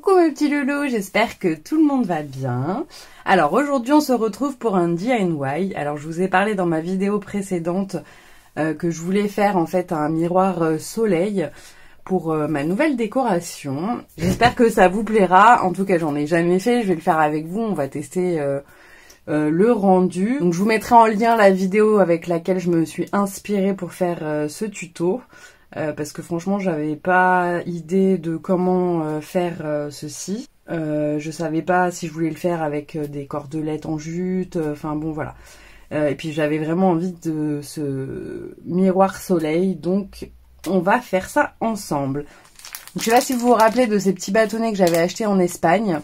Coucou mes petits loulous, j'espère que tout le monde va bien. Alors aujourd'hui on se retrouve pour un DIY. Alors je vous ai parlé dans ma vidéo précédente que je voulais faire en fait un miroir soleil pour ma nouvelle décoration. J'espère que ça vous plaira, en tout cas j'en ai jamais fait, je vais le faire avec vous, on va tester le rendu. Donc je vous mettrai en lien la vidéo avec laquelle je me suis inspirée pour faire ce tuto. Parce que franchement j'avais pas idée de comment faire ceci. Je savais pas si je voulais le faire avec des cordelettes en jute, enfin bon voilà. Et puis j'avais vraiment envie de ce miroir soleil, donc on va faire ça ensemble. Donc, je sais pas si vous vous rappelez de ces petits bâtonnets que j'avais achetés en Espagne.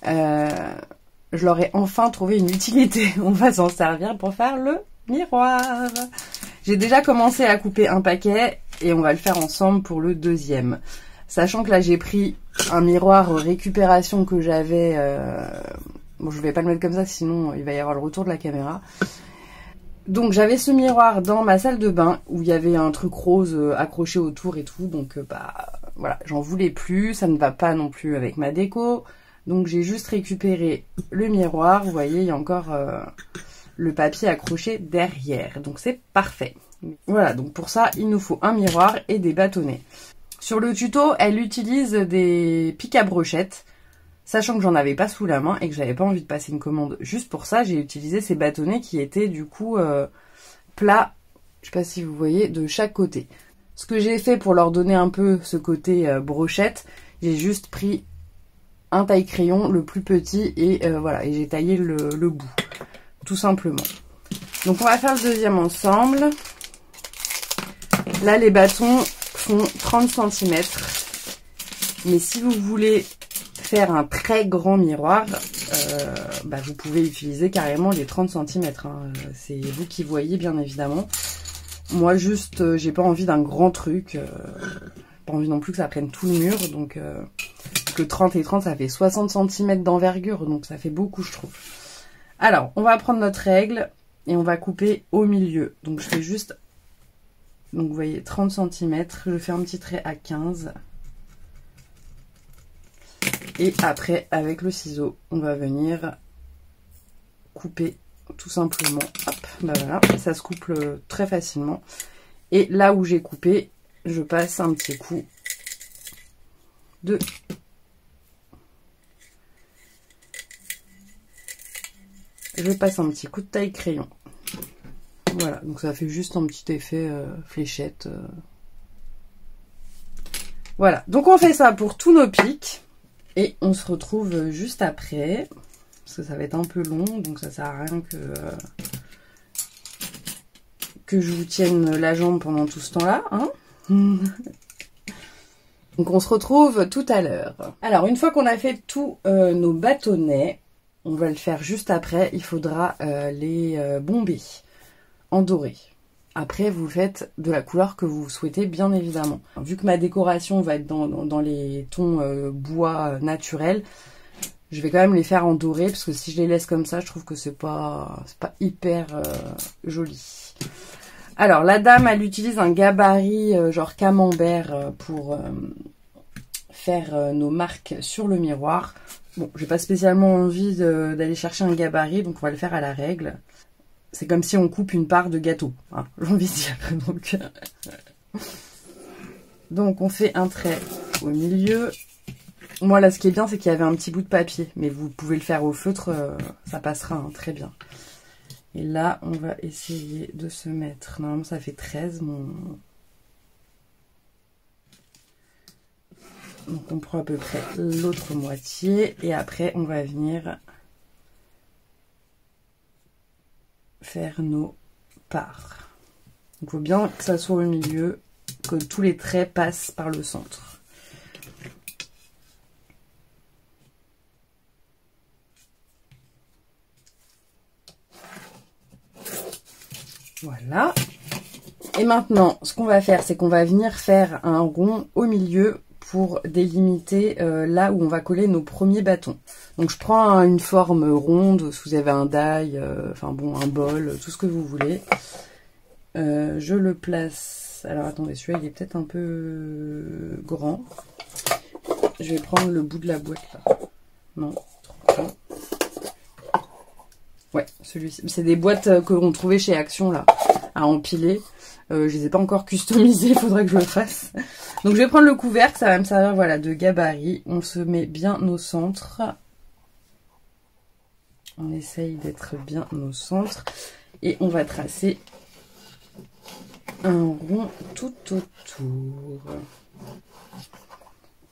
Je leur ai enfin trouvé une utilité. On va s'en servir pour faire le miroir. J'ai déjà commencé à couper un paquet et on va le faire ensemble pour le deuxième. Sachant que là j'ai pris un miroir récupération que j'avais... Bon, je vais pas le mettre comme ça, sinon il va y avoir le retour de la caméra. Donc j'avais ce miroir dans ma salle de bain où il y avait un truc rose accroché autour et tout. Donc bah voilà, j'en voulais plus, ça ne va pas non plus avec ma déco. Donc j'ai juste récupéré le miroir, vous voyez il y a encore le papier accroché derrière. Donc c'est parfait. Voilà, donc pour ça il nous faut un miroir et des bâtonnets. Sur le tuto, elle utilise des pics à brochettes. Sachant que j'en avais pas sous la main et que j'avais pas envie de passer une commande juste pour ça, j'ai utilisé ces bâtonnets qui étaient du coup plats, je sais pas si vous voyez, de chaque côté. Ce que j'ai fait pour leur donner un peu ce côté brochette, j'ai juste pris un taille-crayon, le plus petit, et voilà, et j'ai taillé le bout, tout simplement. Donc on va faire le deuxième ensemble. Là les bâtons font 30 cm, mais si vous voulez faire un très grand miroir, bah vous pouvez utiliser carrément les 30 cm. Hein. C'est vous qui voyez bien évidemment. Moi juste, j'ai pas envie d'un grand truc. Pas envie non plus que ça prenne tout le mur. Donc que 30 et 30 ça fait 60 cm d'envergure. Donc ça fait beaucoup je trouve. Alors on va prendre notre règle et on va couper au milieu. Donc je fais juste, donc vous voyez 30 cm. Je fais un petit trait à 15. Et après, avec le ciseau, on va venir couper tout simplement. Hop, bah voilà, ça se coupe très facilement. Et là où j'ai coupé, je passe un petit coup de... Je passe un petit coup de taille-crayon. Voilà, donc ça fait juste un petit effet fléchette. Voilà, donc on fait ça pour tous nos pics. Et on se retrouve juste après, parce que ça va être un peu long, donc ça sert à rien que je vous tienne la jambe pendant tout ce temps-là. Hein. Donc on se retrouve tout à l'heure. Alors une fois qu'on a fait tous nos bâtonnets, on va le faire juste après, il faudra les bomber en doré. Après, vous faites de la couleur que vous souhaitez, bien évidemment. Vu que ma décoration va être dans les tons bois naturels, je vais quand même les faire en doré, parce que si je les laisse comme ça, je trouve que c'est pas hyper joli. Alors, la dame, elle utilise un gabarit genre camembert pour faire nos marques sur le miroir. Bon, j'ai pas spécialement envie d'aller chercher un gabarit, donc on va le faire à la règle. C'est comme si on coupe une part de gâteau, hein, j'ai envie de dire. Donc on fait un trait au milieu. Moi là ce qui est bien c'est qu'il y avait un petit bout de papier, mais vous pouvez le faire au feutre, ça passera hein, très bien. Et là on va essayer de se mettre, normalement ça fait 13 mon... Donc on prend à peu près l'autre moitié et après on va venir faire nos parts. Il faut bien que ça soit au milieu, que tous les traits passent par le centre. Voilà. Et maintenant, ce qu'on va faire, c'est qu'on va venir faire un rond au milieu pour délimiter là où on va coller nos premiers bâtons. Donc je prends une forme ronde, si vous avez un die, enfin bon, un bol, tout ce que vous voulez. Je le place... Alors attendez, celui-là il est peut-être un peu grand. je vais prendre le bout de la boîte là. Non, trop gros. Ouais, celui-ci. C'est des boîtes qu'on trouvait chez Action là, à empiler. Je les ai pas encore customisées, il faudrait que je le fasse. Donc je vais prendre le couvercle, ça va me servir voilà, de gabarit. On se met bien au centre. On essaye d'être bien au centre. Et on va tracer un rond tout autour.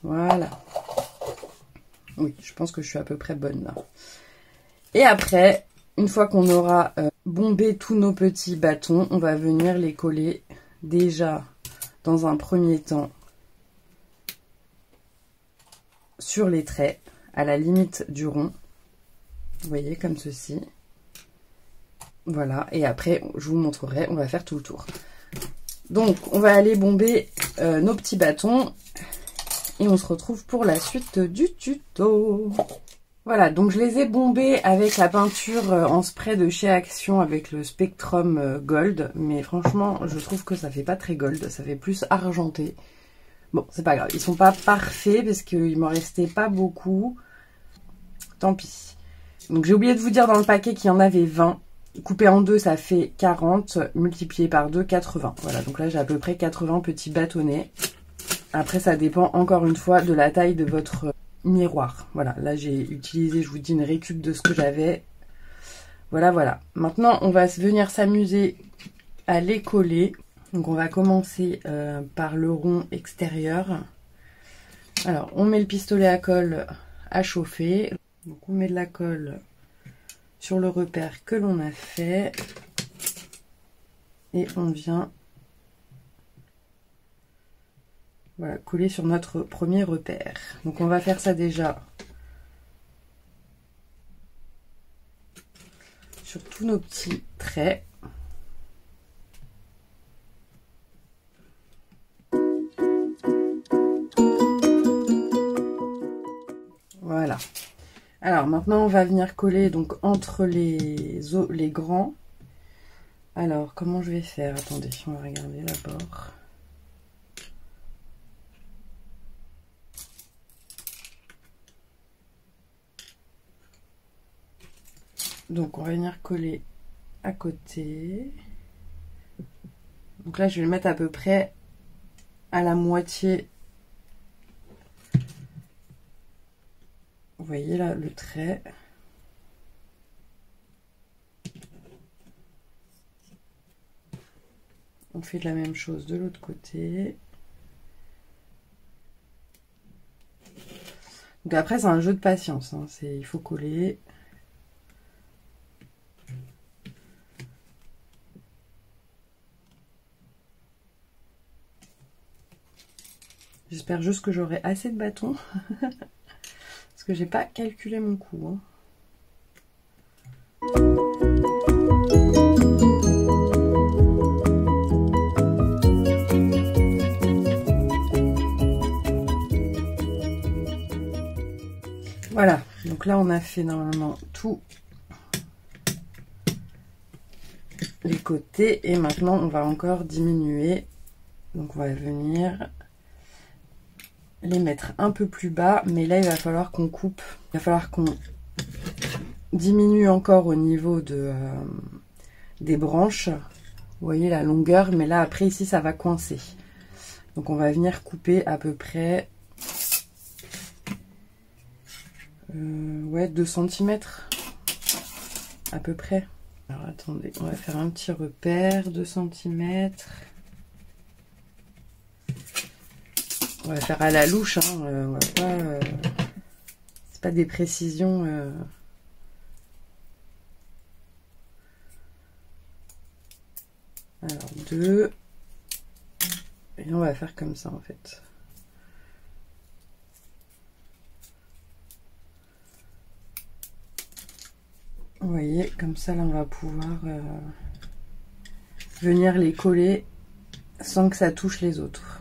Voilà. Oui, je pense que je suis à peu près bonne là. Et après, une fois qu'on aura bombé tous nos petits bâtons, on va venir les coller déjà dans un premier temps sur les traits, à la limite du rond. Vous voyez, comme ceci. Voilà, et après, je vous montrerai, on va faire tout le tour. Donc, on va aller bomber nos petits bâtons. Et on se retrouve pour la suite du tuto. Voilà, donc je les ai bombés avec la peinture en spray de chez Action avec le Spectrum Gold. Mais franchement, je trouve que ça fait pas très gold, ça fait plus argenté. Bon, c'est pas grave, ils sont pas parfaits parce qu'il m'en restait pas beaucoup. Tant pis. Donc j'ai oublié de vous dire dans le paquet qu'il y en avait 20. Coupé en deux, ça fait 40. Multiplié par 2, 80. Voilà, donc là j'ai à peu près 80 petits bâtonnets. Après, ça dépend encore une fois de la taille de votre miroir. Voilà, là j'ai utilisé, je vous dis, une récup de ce que j'avais. Voilà, voilà. Maintenant, on va venir s'amuser à les coller. Donc on va commencer par le rond extérieur. Alors, on met le pistolet à colle à chauffer. Donc on met de la colle sur le repère que l'on a fait. Et on vient... Voilà, coller sur notre premier repère. Donc on va faire ça déjà sur tous nos petits traits. Voilà. Alors maintenant on va venir coller donc entre les grands. Alors comment je vais faire? Attendez, on va regarder d'abord. Donc on va venir coller à côté. Donc là je vais le mettre à peu près à la moitié. Vous voyez là le trait. On fait de la même chose de l'autre côté. Donc après c'est un jeu de patience, hein. Il faut coller. J'espère juste que j'aurai assez de bâtons. Parce que j'ai pas calculé mon coût. Hein. Voilà. Donc là on a fait normalement tous les côtés. Et maintenant on va encore diminuer. Donc on va venir... les mettre un peu plus bas, mais là il va falloir qu'on coupe, il va falloir qu'on diminue encore au niveau de des branches. Vous voyez la longueur, mais là après ici ça va coincer. Donc on va venir couper à peu près ouais 2 cm à peu près. Alors attendez, on va faire un petit repère, 2 cm. On va faire à la louche, hein. On va pas, c'est pas des précisions. Alors 2. Et on va faire comme ça en fait. Vous voyez, comme ça là on va pouvoir venir les coller sans que ça touche les autres.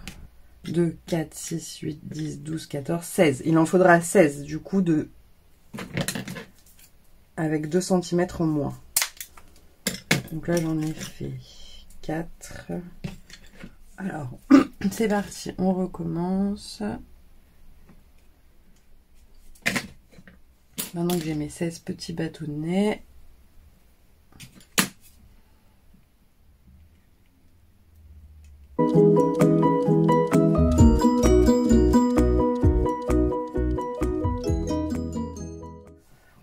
2, 4, 6, 8, 10, 12, 14, 16. Il en faudra 16 du coup avec 2 cm en moins. Donc là j'en ai fait 4. Alors c'est parti, on recommence. Maintenant que j'ai mes 16 petits bâtonnets,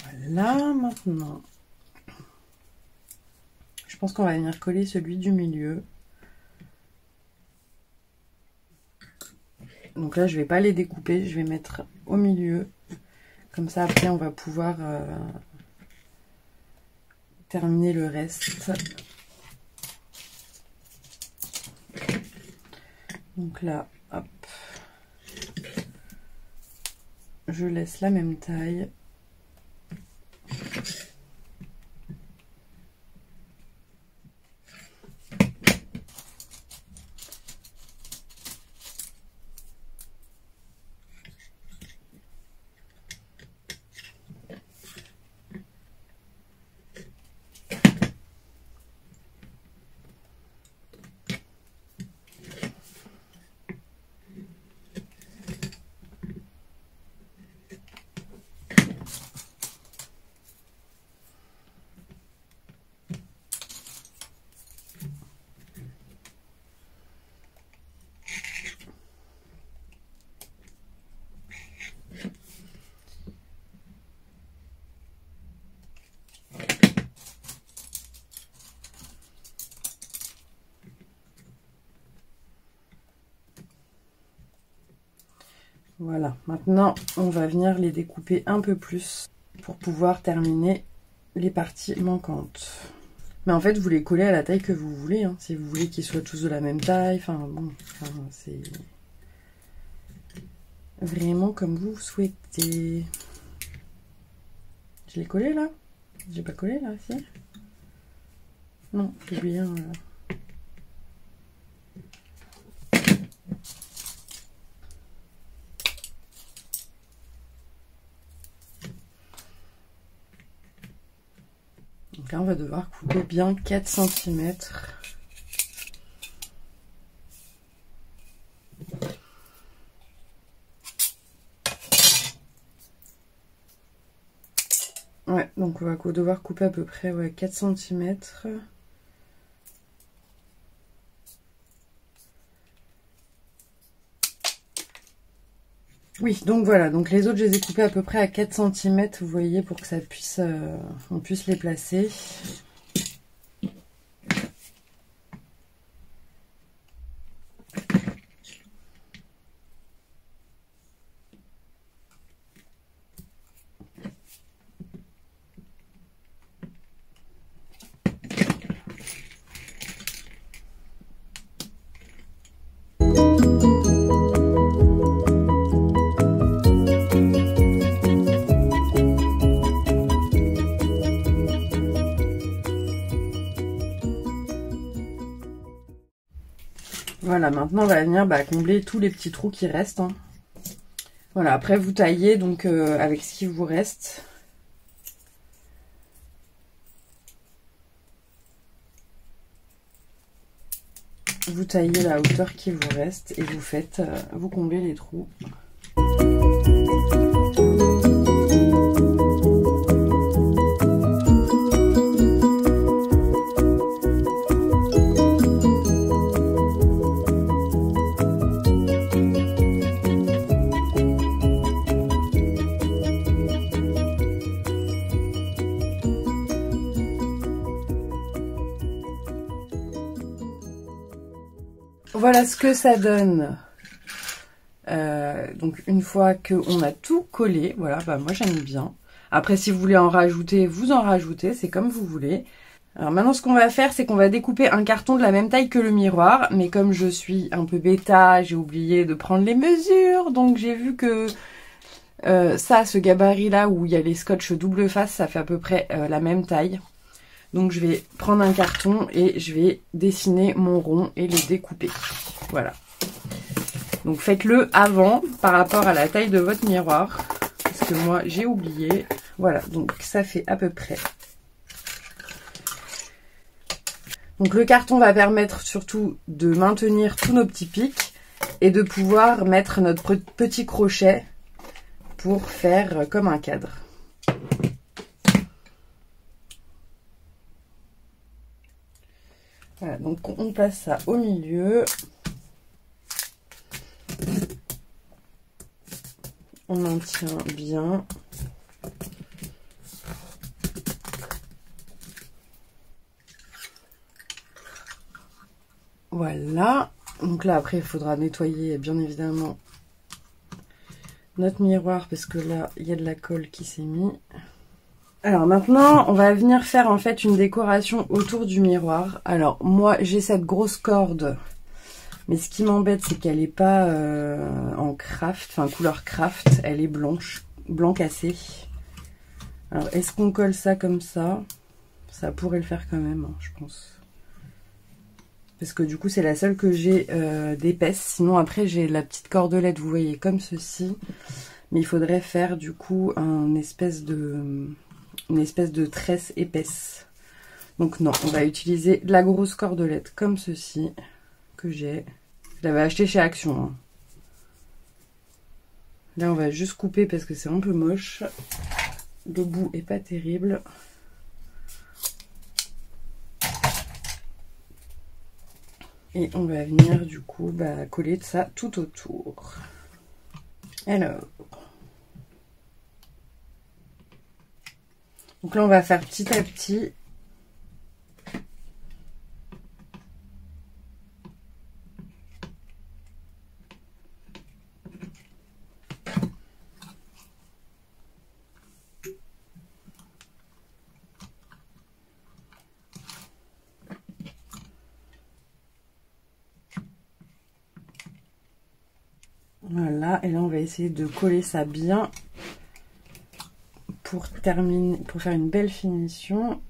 voilà, maintenant, je pense qu'on va venir coller celui du milieu. Donc là, je vais pas les découper, je vais mettre au milieu. Comme ça, après, on va pouvoir terminer le reste. Donc là, hop, je laisse la même taille. Voilà, maintenant on va venir les découper un peu plus pour pouvoir terminer les parties manquantes. Mais en fait, vous les collez à la taille que vous voulez, hein, si vous voulez qu'ils soient tous de la même taille. Enfin bon, c'est vraiment comme vous souhaitez. Je l'ai collé là? J'ai pas collé là, si? Non, j'ai oublié un là. Donc là, on va devoir couper bien 4 cm. Ouais, donc on va devoir couper à peu près 4 cm. Oui, donc voilà, donc les autres je les ai coupés à peu près à 4 cm, vous voyez, pour que ça puisse, on puisse les placer. Voilà, maintenant on va venir combler tous les petits trous qui restent. Hein. Voilà, après vous taillez donc avec ce qui vous reste. Vous taillez la hauteur qui vous reste et vous faites, vous comblez les trous. Voilà ce que ça donne. Donc une fois qu'on a tout collé, voilà, moi j'aime bien. Après si vous voulez en rajouter, vous en rajoutez, c'est comme vous voulez. Alors maintenant ce qu'on va faire, c'est qu'on va découper un carton de la même taille que le miroir. Mais comme je suis un peu bêta, j'ai oublié de prendre les mesures. Donc j'ai vu que ce gabarit là où il y a les scotch double face, ça fait à peu près la même taille. Donc je vais prendre un carton et je vais dessiner mon rond et le découper. Voilà. Donc faites-le avant par rapport à la taille de votre miroir. Parce que moi j'ai oublié. Voilà, donc ça fait à peu près. Donc le carton va permettre surtout de maintenir tous nos petits pics et de pouvoir mettre notre petit crochet pour faire comme un cadre. Voilà, donc on place ça au milieu. On maintient bien. Voilà. Donc là, après, il faudra nettoyer, bien évidemment, notre miroir parce que là, il y a de la colle qui s'est mise. Alors maintenant, on va venir faire en fait une décoration autour du miroir. Alors moi, j'ai cette grosse corde, mais ce qui m'embête, c'est qu'elle n'est pas en craft, enfin couleur craft, elle est blanche, blanc cassé. Alors est-ce qu'on colle ça comme ça? Ça pourrait le faire quand même, hein, je pense. Parce que du coup, c'est la seule que j'ai d'épaisse. Sinon après, j'ai la petite cordelette, vous voyez, comme ceci. Mais il faudrait faire du coup une espèce de tresse épaisse. Donc non, on va utiliser de la grosse cordelette comme ceci que j'ai. Je l'avais acheté chez Action. Hein. Là, on va juste couper parce que c'est un peu moche. Le bout est pas terrible. Et on va venir du coup coller de ça tout autour. Alors. Donc là, on va faire petit à petit. Voilà, et là, on va essayer de coller ça bien pour terminer, pour faire une belle finition.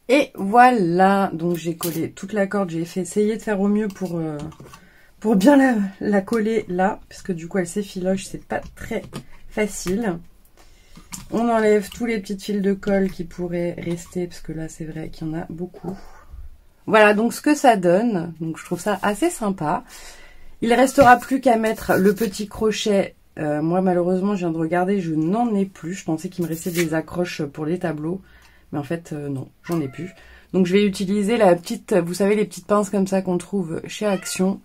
Et voilà, donc j'ai collé toute la corde, j'ai essayé de faire au mieux pour bien la coller là, parce que du coup elle s'effiloche, c'est pas très facile. On enlève tous les petits fils de colle qui pourraient rester, parce que là c'est vrai qu'il y en a beaucoup. Voilà donc ce que ça donne, donc je trouve ça assez sympa. Il restera plus qu'à mettre le petit crochet. Moi malheureusement je viens de regarder, je n'en ai plus. Je pensais qu'il me restait des accroches pour les tableaux. Mais en fait non, j'en ai plus. Donc je vais utiliser la petite, vous savez les petites pinces comme ça qu'on trouve chez Action.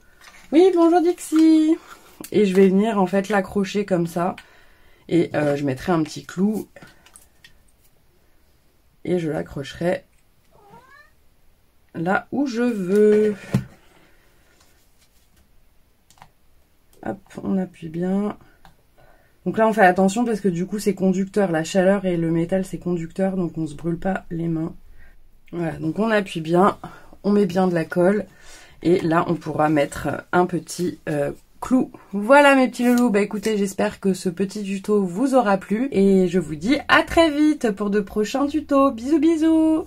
Oui bonjour Dixie. Et je vais venir en fait l'accrocher comme ça. Et je mettrai un petit clou. Et je l'accrocherai là où je veux. Hop, on appuie bien. Donc là, on fait attention parce que du coup, c'est conducteur. La chaleur et le métal, c'est conducteur. Donc, on ne se brûle pas les mains. Voilà, donc on appuie bien. On met bien de la colle. Et là, on pourra mettre un petit clou. Voilà mes petits loulous. Bah écoutez, j'espère que ce petit tuto vous aura plu. Et je vous dis à très vite pour de prochains tutos. Bisous, bisous!